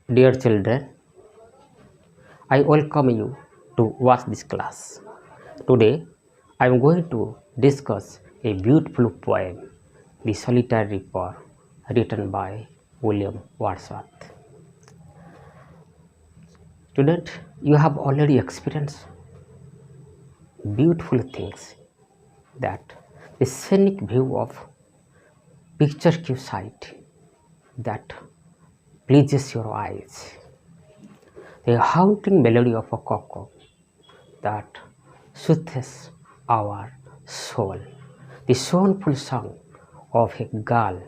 Dear children, I welcome you to watch this class. Today, I am going to discuss a beautiful poem, The Solitary Reaper, written by William Wordsworth. Student, you have already experienced beautiful things that the scenic view of picturesque sight that pleases your eyes, the haunting melody of a cuckoo that soothes our soul, the soulful song of a girl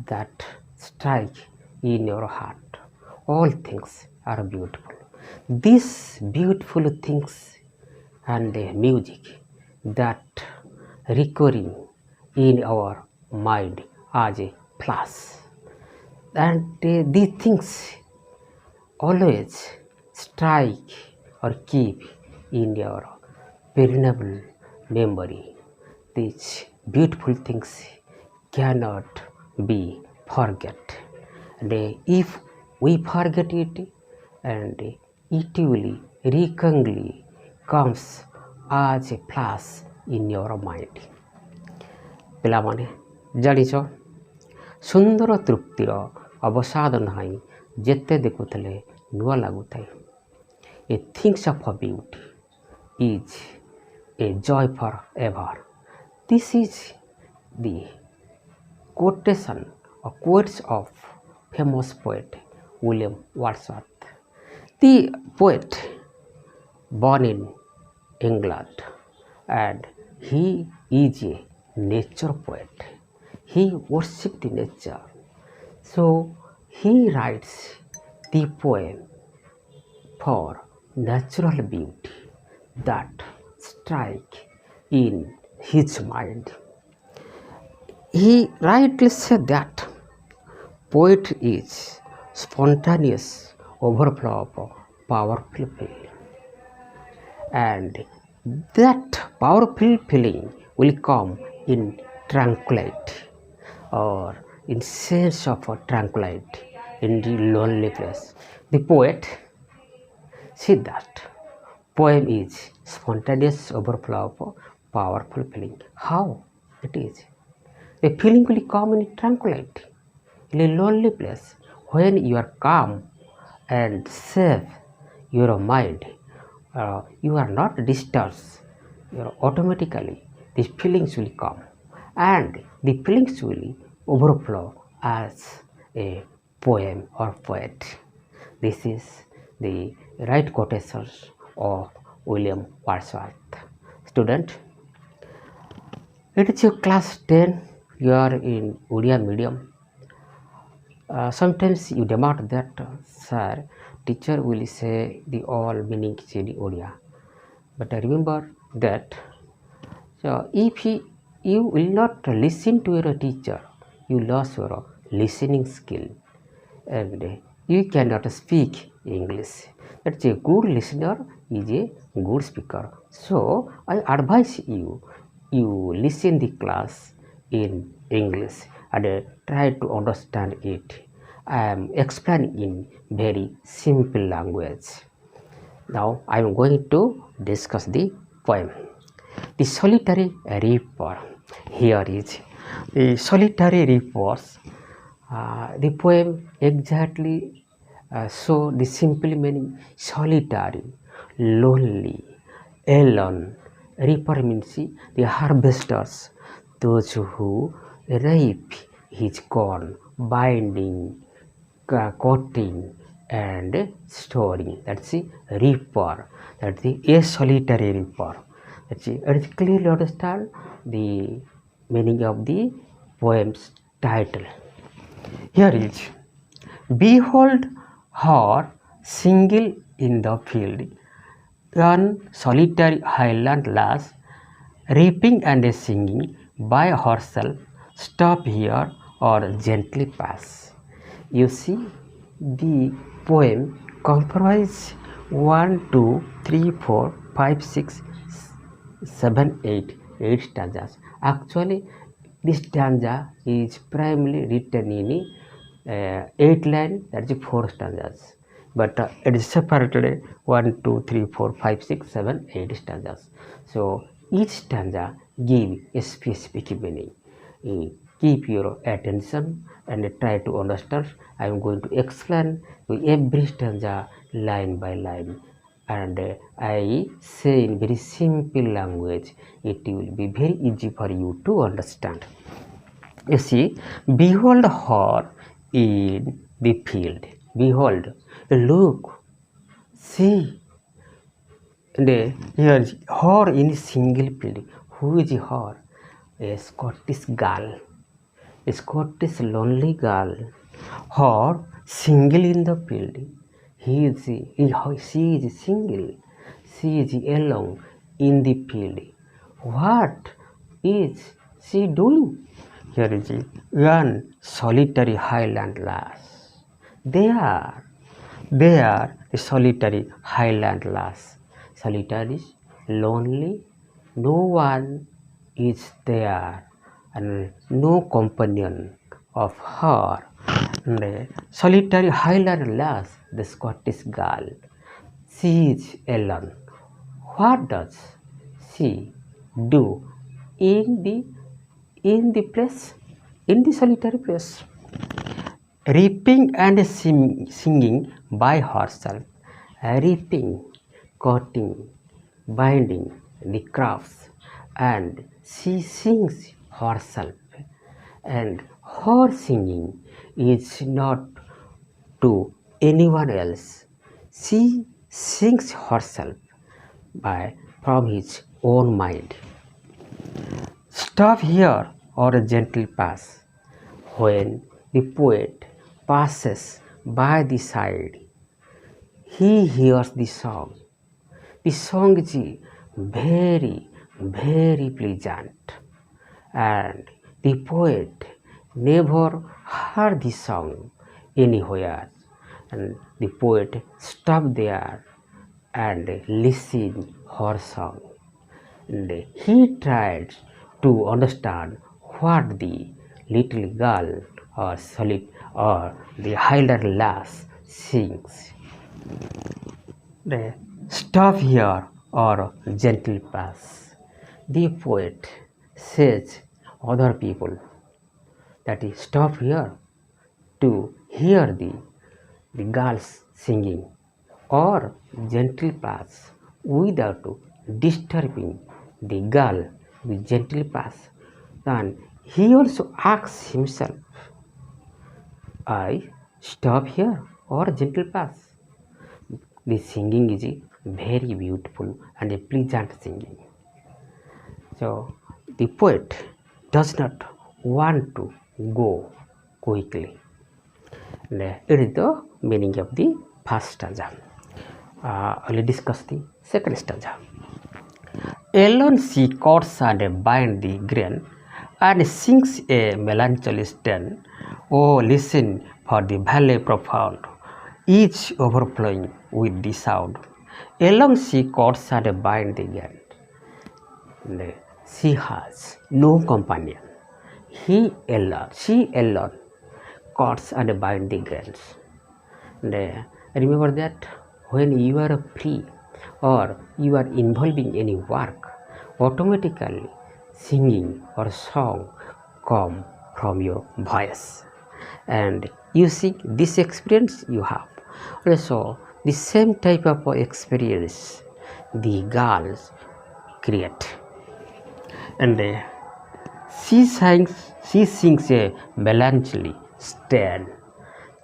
that strikes in your heart. All things are beautiful. These beautiful things and the music that recurring in our mind as a plus, and these things always strike or keep in your perennial memory. These beautiful things cannot be forget. And if we forget it, and it will recurrently comes as a plus in your mind. ପିଲାମାନେ ଜାଣିଛ, ସୁନ୍ଦର ତୃପ୍ତିର ଅବସାଦ ନାହିଁ, ଯେତେ ଦେଖୁଥିଲେ ନୂଆ ଲାଗୁଥାଏ. A things of beauty is a joy forever. This is the quotation or quotes of famous poet William Wordsworth. The poet born in England, and he is a nature poet. He worshipped the nature. So he writes the poem for natural beauty that strike in his mind. He rightly said that poetry is spontaneous overflow of powerful feeling, and that powerful feeling will come in tranquility, or in sense of tranquility in the lonely place. The poet said that poem is spontaneous overflow of powerful feeling. How it is? The feeling will come in tranquility, in a lonely place. When you are calm and safe, your mind, you are not disturbed, automatically these feelings will come, and the feelings will overflow as a poem or poet. This is the right quotations of William Wordsworth. Student, it is your class 10, you are in Odia medium. Sometimes you demand that, sir, teacher will say the all meaning in Odia. But remember that, so if you will not listen to your teacher, you lose your listening skill, and you cannot speak English. That's a good listener is a good speaker. So I advise you listen the class in English and try to understand it. I am explaining in very simple language. Now I am going to discuss the poem, The Solitary Reaper. Here is the solitary reapers. The poem exactly show the simple meaning: solitary, lonely, alone. Reaper means the harvesters, those who reap his corn, binding, cutting, and storing. That's the reaper. That's the a solitary reaper. That's it. And clearly understand the meaning of the poem's title. Here is: behold her single in the field, one solitary highland lass, reaping and singing by herself, stop here or gently pass. You see, the poem comprises 1, 2, 3, 4, 5, 6, 7, 8 stanzas. Actually, this stanza is primarily written in 8 line, that's 4 stanzas. But it is separated 1, 2, 3, 4, 5, 6, 7, 8 stanzas. So each stanza give a specific meaning. Keep your attention and try to understand. I am going to explain every stanza line by line, and I say in very simple language. It will be very easy for you to understand. You see, behold her in the field. Behold, look, see. And here, her in single field. Who is her? A Scottish girl. A Scottish lonely girl. Her single in the field. She is single. She is alone in the field. What is she doing? Here is one solitary highland lass. There, the solitary highland lass. Solitary, lonely, no one is there, and no companion of her. And the solitary highland lass, the Scottish girl, she is alone. What does she do in the place, in the solitary place? Reaping and singing by herself. Reaping, cutting, binding the crafts, and she sings herself. And her singing is not to anyone else. She sings herself from his own mind. Stop here or a gentle pass. When the poet passes by the side, he hears the song. The song is very, very pleasant, and the poet never heard the song anywhere, and the poet stopped there and listened her song. And he tried to understand what the little girl or the highland lass sings. The stop here or gentle pass. The poet says other people that is stop here to hear the girls singing, or gentle pass without disturbing the girl with gentle pass. Then he also asks himself, I stop here or gentle pass? The singing is very beautiful and a pleasant singing. So the poet does not want to go quickly. And it is the meaning of the first stanza. I'll discuss the second stanza. Alone she cuts and binds the grain and sings a melancholy strain. Oh, listen for the valley profound, each overflowing with the sound. Alone she cuts and binds the grain. And she has no companion. She alone cuts and binds the grains. And remember that when you are free or you are involving any work, automatically singing or song come from your voice. And you see this experience you have. Also, the same type of experience the girls create. And she sings a melancholy strain.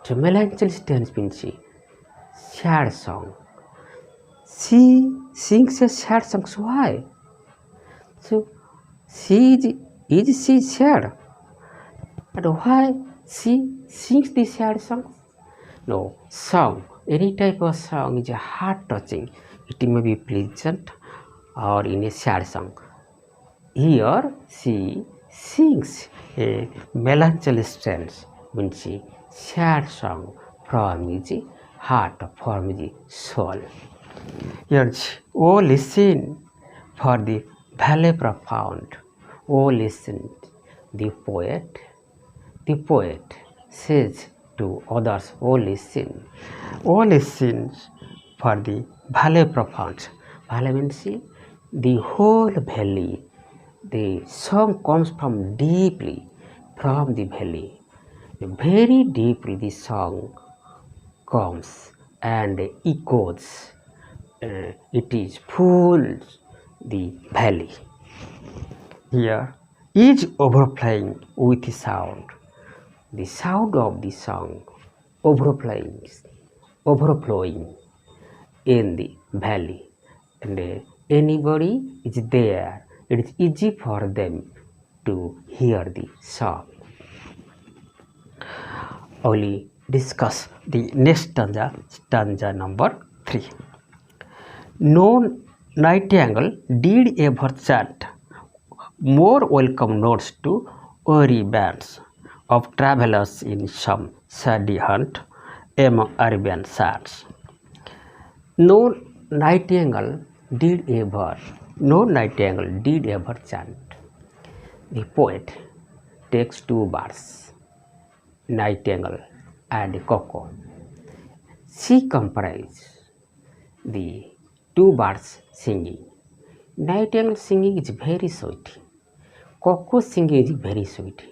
So melancholy strain means sad song. She sings a sad song. So why? So is she sad? And why she sings the sad song? No, song. Any type of song is heart touching. It may be pleasant or in a sad song. Here she sings a melancholy strain, means sad song from his heart, from his soul. Here, oh listen for the valley profound. Oh listen, the poet says to others all is seen for the valley profound. Valley means the whole valley. The song comes from deeply from the valley. Very deeply the song comes and echoes. It is full the valley. Here is overflowing with sound. The sound of the song overflowing in the valley, and anybody is there. It is easy for them to hear the song. Only discuss the next stanza number 3. No nightingale did ever chant more welcome notes to weary bands of travelers in some shady hunt among Arabian sands. No nightingale did ever chant. The poet takes two birds, nightingale and cuckoo. She comprises the two birds singing. Nightingale singing is very sweet. Cuckoo singing is very sweet.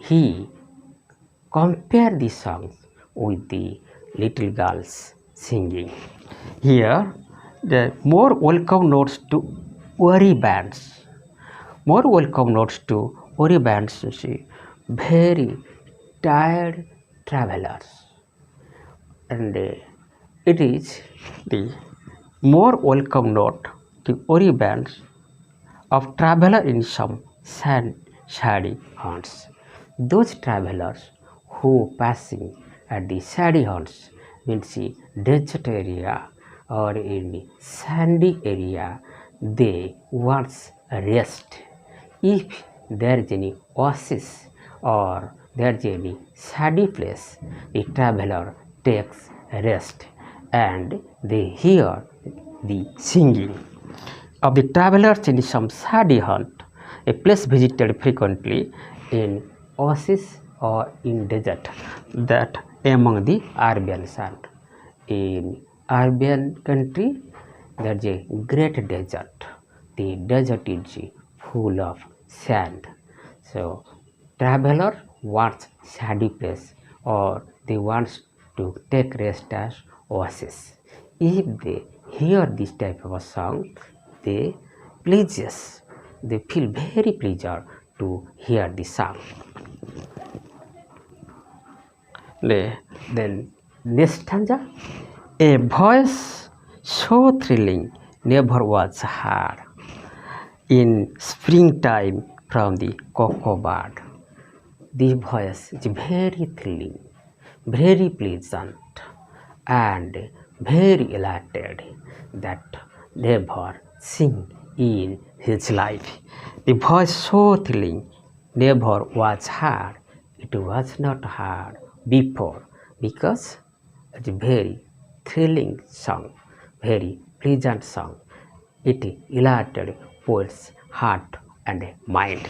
He compared the songs with the little girls singing. Here, the more welcome notes to weary bands. More welcome notes to weary bands, very tired travelers. And it is the more welcome note to weary bands of traveler in some shady haunts. Those travelers who passing at the shady haunts means desert area or in sandy area, they want rest. If there is any oasis or there is any shady place, the traveler takes rest and they hear the singing of the travelers in some shady hunt, a place visited frequently in oasis or in desert, that among the Arabian sand. In Arabian country, there is a great desert. The desert is full of sand. So, traveler wants shady place or they want to take rest as oasis. If they hear this type of a song, they feel very pleasure to hear the song. Then next stanza, a voice so thrilling never was heard in springtime from the cocoa bird. This voice is very thrilling, very pleasant, and very elated that never seen in his life. The voice so thrilling never was heard. It was not heard before because it's a very thrilling song, very pleasant song. It elated poet's heart and mind.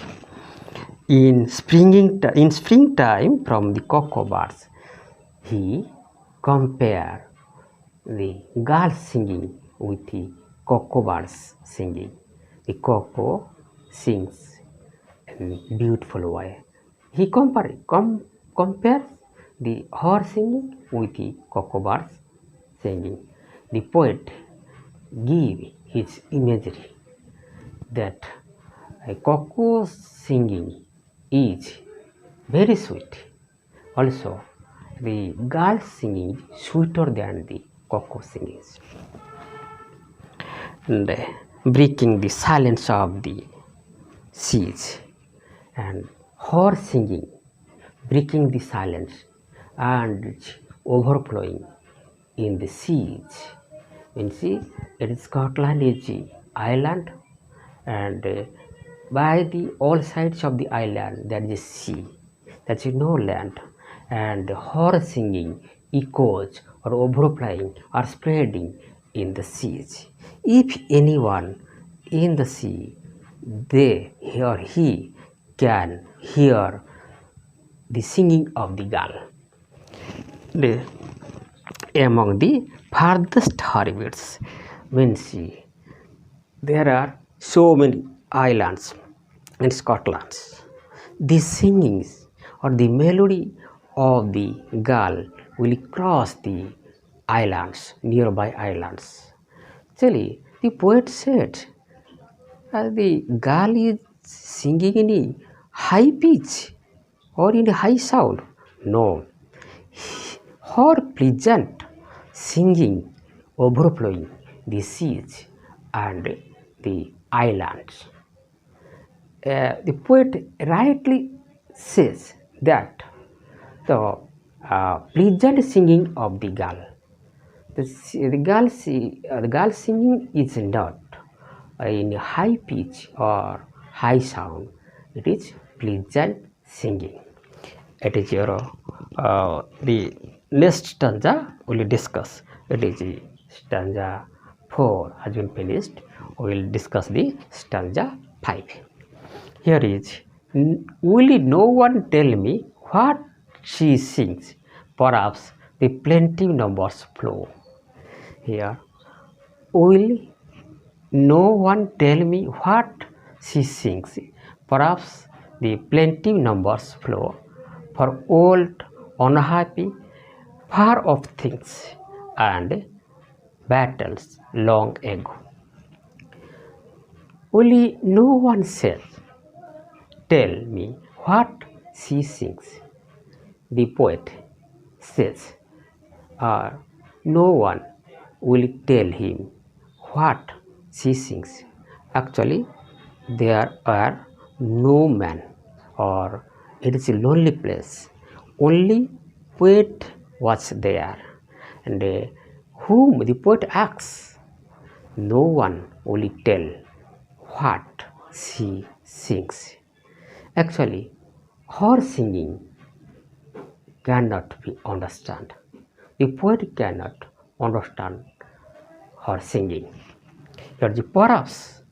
In springtime from the cocoa birds, he compared the girls singing with the cocoa birds singing. The cocoa sings in a beautiful way. He compares the her singing with the cocoa birds singing. The poet gave his imagery that a cocoa singing is very sweet. Also, the girl singing sweeter than the cocoa singing. And breaking the silence of the seas, and her singing breaking the silence and overflowing in the seas. You see, it is Scotland is the island, and by the all sides of the island there is a sea, that is no land, and her singing echoes or overflowing or spreading in the seas. If anyone in the sea, they or he can hear the singing of the gull. Among the farthest orbits, means there are so many islands in Scotland. The singing or the melody of the gull will cross the islands, nearby islands. Actually, the poet said the gull is singing in a high pitch or in a high sound. No, her pleasant singing overflowing the seas and the islands. The poet rightly says that the pleasant singing of the gull. The gull singing is not in high pitch or high sound. It is pleasant singing. It is your the next stanza we will discuss. It is stanza 4 has been finished. We will discuss the stanza 5. Here is, will no one tell me what she sings? Perhaps the plenty numbers flow. Here, will no one tell me what she sings? Perhaps the plenty numbers flow for old, unhappy, far off things and battles long ago. Only no one says, tell me what she sings. The poet says, no one will tell him what she sings. Actually, there are no man, or it is a lonely place. Only poet was there, and whom the poet asks, no one will tell what she sings. Actually, her singing cannot be understood. The poet cannot understand her singing. Here the perhaps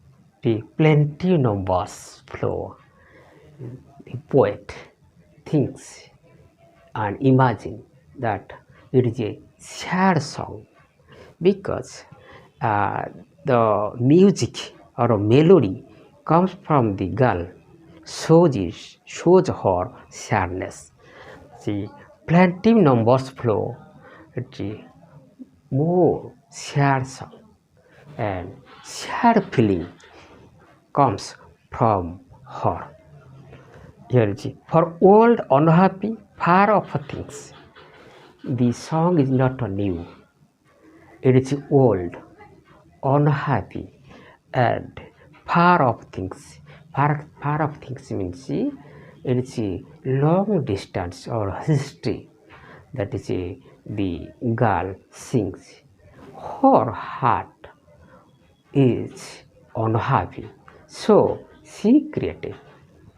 the plenty numbers flow. The poet thinks and imagine that it is a sad song because the music or a melody comes from the girl, shows her sadness. See, plenty numbers flow. It's a more sad song, and sad feeling comes from her. Here is for old, unhappy, far off things. The song is not new. It is old, unhappy, and far off things. Far off things means it is a long distance or history. That is the girl sings. Her heart is unhappy, so she created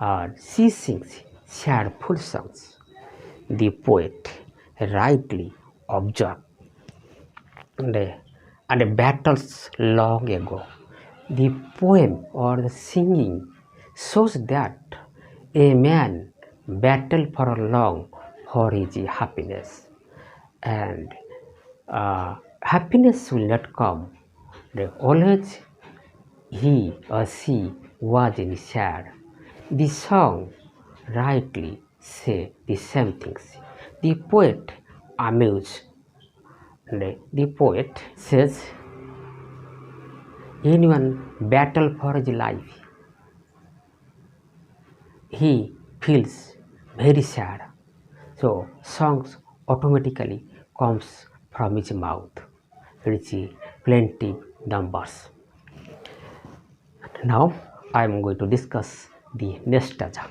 or she sings sadful songs. The poet rightly observed and battles long ago. The poem or the singing shows that a man battled for long for his happiness, and happiness will not come. Always he or she was in sad. The song rightly say the same things. The poet amused. The poet says, anyone battle for his life, he feels very sad. So songs automatically comes from his mouth. It is plenty numbers. Now I am going to discuss the next stanza.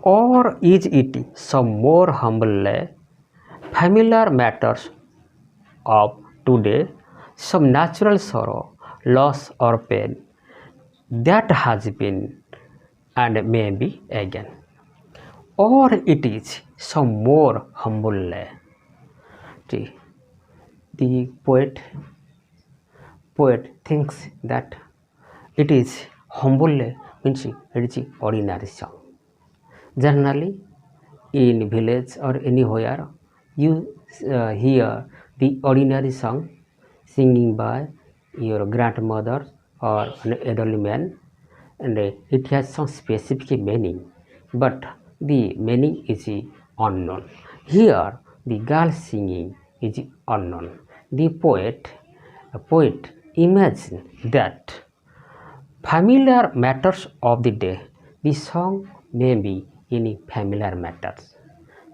Or is it some more humble, familiar matters of today, some natural sorrow, loss or pain that has been and may be again? Or it is some more humble. The poet thinks that it is humble means it is ordinary song. Generally, in village or anywhere, you hear the ordinary song singing by your grandmother or an elderly man, and it has some specific meaning, but the meaning is unknown. Here, the girl singing is unknown. The poet imagine that familiar matters of the day. The song may be in familiar matters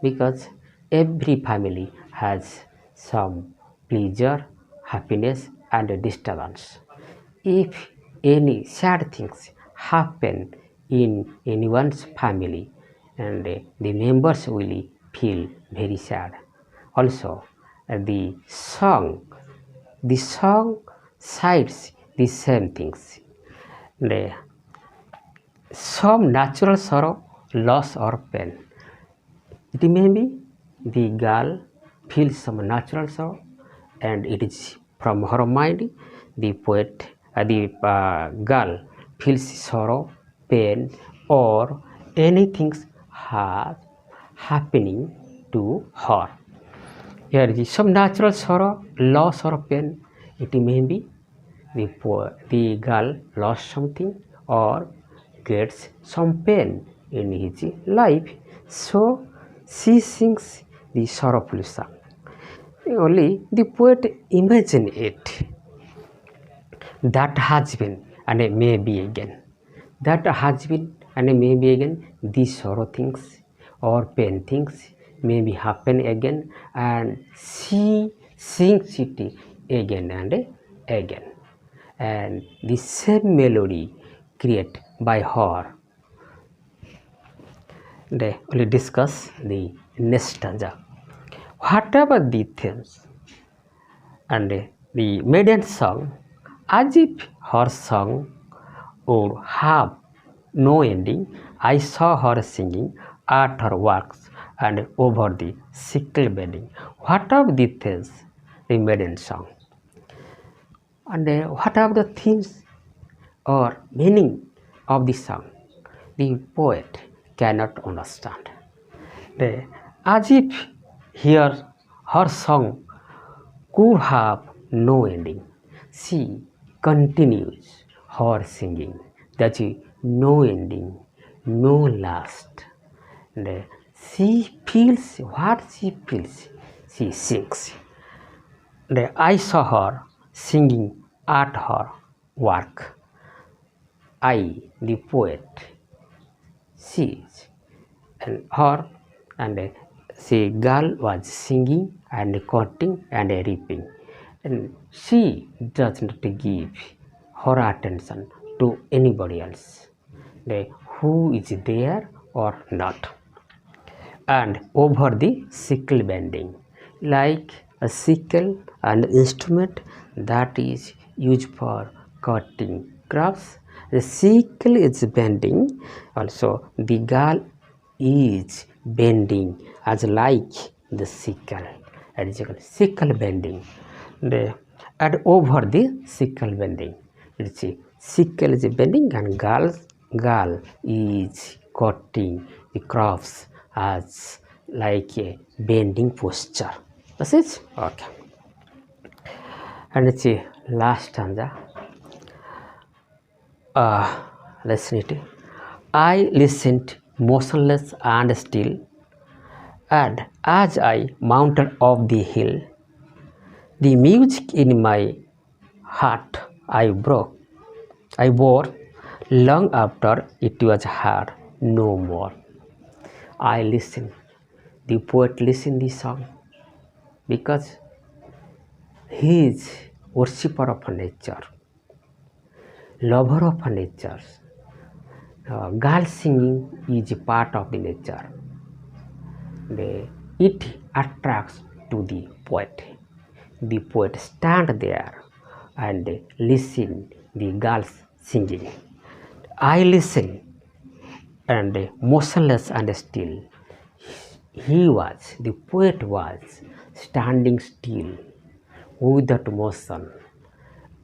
because every family has some pleasure, happiness, and disturbance. If any sad things happen in anyone's family, and the members will feel very sad. Also, the song cites the same things. The, some natural sorrow, loss, or pain. It may be the girl feels some natural sorrow, and it is from her mind. The girl feels sorrow, pain, or anything has happening to her. Here is some natural sorrow, loss, or pain. It may be the girl lost something or gets some pain in his life, so she sings the sorrowful song. Only the poet imagine it that has been and maybe again, that has been and maybe again, these sorrow things or pain things maybe happen again, and she sings it again and again, and the same melody created by her. They will discuss the next stanza. Whatever the themes and the maiden song, as if her song would have no ending, I saw her singing at her works and over the sickle bedding. What of the themes, the maiden song? And what are the themes or meaning of the song? The poet cannot understand. As if here her song could have no ending. She continues her singing. That is no ending, no last. And she feels what she feels. She sings. And I saw her singing at her work. I, the poet, sees and her and the girl was singing and cutting and reaping, and she does not give her attention to anybody else, who is there or not. And over the sickle bending, like a sickle, an instrument that is used for cutting crops, the sickle is bending. Also, the girl is bending as like the sickle, as sickle bending. And over the sickle bending, it's sickle is bending and girl is cutting the crops as like a bending posture. That's it. Okay. And it's a last stanza. Listen it. I listened motionless and still, and as I mounted up the hill, the music in my heart I bore long after it was heard no more. I listened. The poet listened the song because he is worshipper of nature, lover of nature. Girl singing is a part of the nature. It attracts to the poet. The poet stand there and listen the girls singing. I listen and motionless and still. The poet was standing still without motion,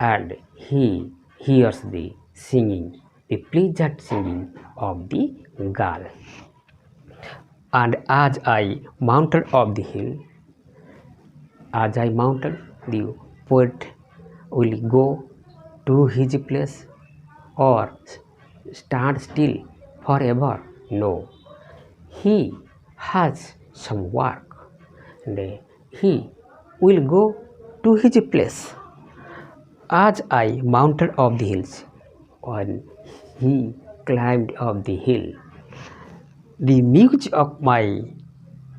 and he hears the singing, the pleasant singing of the girl. And as I mounted up the hill, as I mounted, the poet will go to his place or stand still forever. No, he has some work and he will go to his place. As I mounted up the hills, when he climbed up the hill, the music of my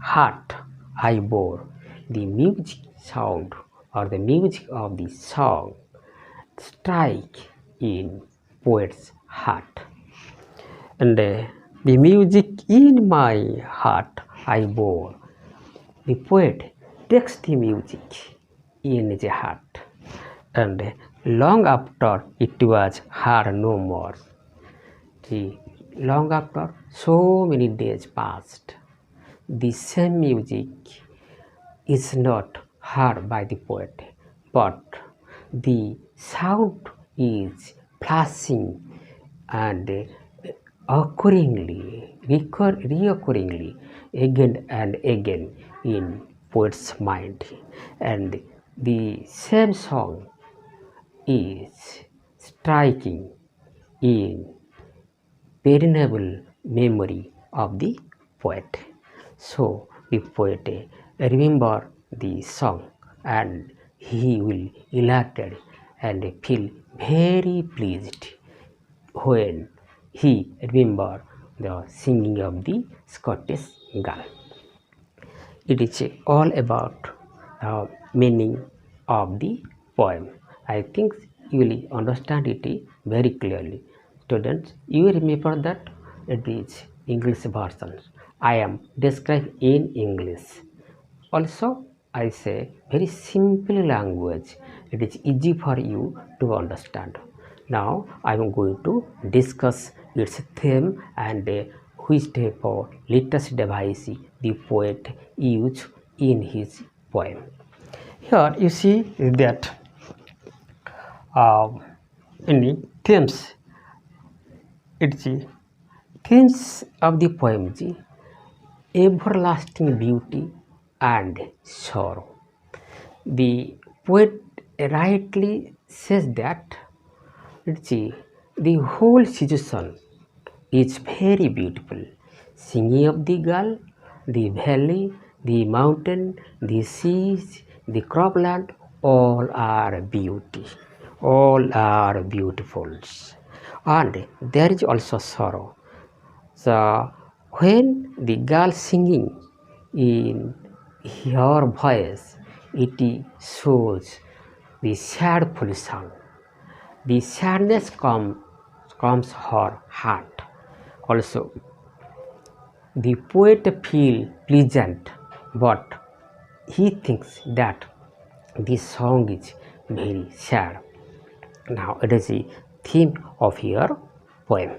heart I bore, the music sound or the music of the song strike in poet's heart. And the music in my heart I bore, the poet takes the music in his heart, and long after it was heard no more, long after so many days passed, the same music is not heard by the poet, but the sound is flashing and reoccurringly again and again in poet's mind, and the same song is striking in perennial memory of the poet. So the poet remember the song and he will elated and feel very pleased when he remember the singing of the Scottish girl. It is all about the meaning of the poem. I think you will understand it very clearly. Students, you remember that it is English version. I am described in English. Also, I say very simple language. It is easy for you to understand. Now, I am going to discuss its theme and which type of latest device the poet used in his poem. Here you see that in the themes, it's the themes of the poem, everlasting beauty and sorrow. The poet rightly says that it's the whole situation is very beautiful. Singing of the girl, the valley, the mountain, the seas, the cropland, all are beauty. All are beautiful. And there is also sorrow. So when the girl singing in her voice, it shows the sadful sound. The sadness comes her heart. Also, the poet feels pleasant, but he thinks that this song is very sad. Now, it is the theme of your poem.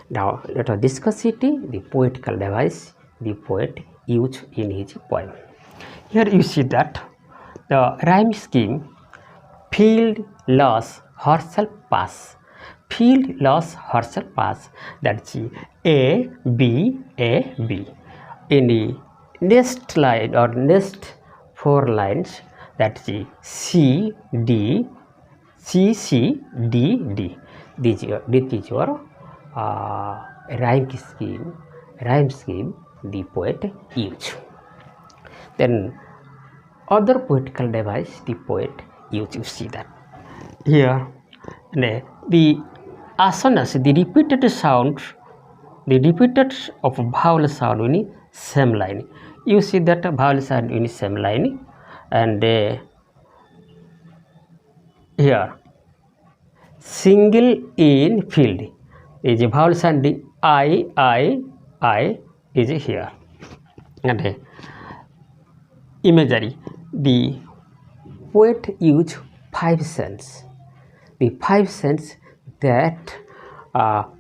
Now, let us discuss it, the poetical device the poet used in his poem. Here you see that the rhyme scheme, field loss herself pass. Field loss herself pass, that's A, B, A, B. In the next line or next 4 lines, that's C, D, C, C, D, D. This is your rhyme scheme the poet used. Then other poetical device the poet used, you see that here the asanas, the repeated sound, the repeated of vowel sound in same line. You see that vowel sound in same line, and here single in field is a vowel sound I is here, and imagery, the poet used 5 sense. The 5 sense that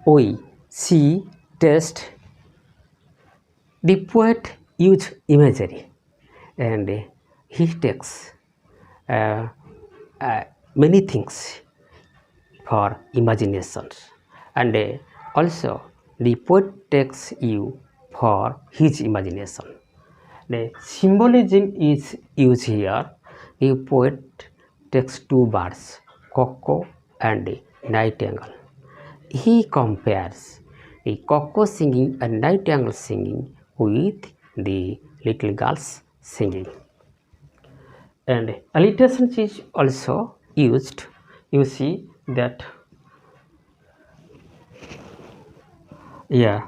we see, taste. The poet used imagery, and he takes many things for imaginations, and also the poet takes you for his imagination. The symbolism is used here. The poet takes two birds, cuckoo and a nightingale. He compares the cuckoo singing and nightingale singing with the little girls singing. And alliteration is also used. You see that, yeah,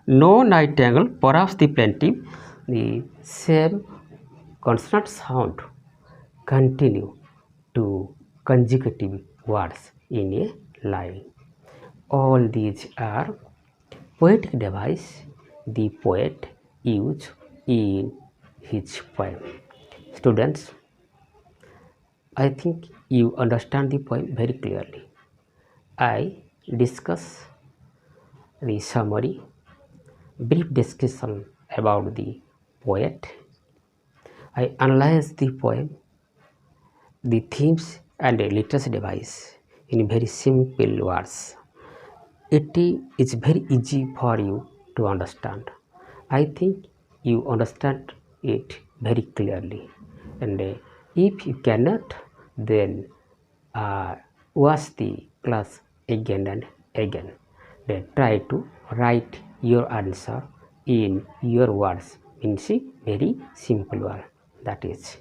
no nightingale, perhaps the plaintive, the same consonant sound continue to consecutive words in a line. All these are poetic device the poet used in his poem. Students, I think you understand the poem very clearly. I discuss the summary, brief discussion about the poet. I analyze the poem, the themes and the literacy device in very simple words. It is very easy for you to understand. I think you understand it very clearly. And if you cannot, then uh, watch the class again and again. Then try to write your answer in your words, means very simple word. That is.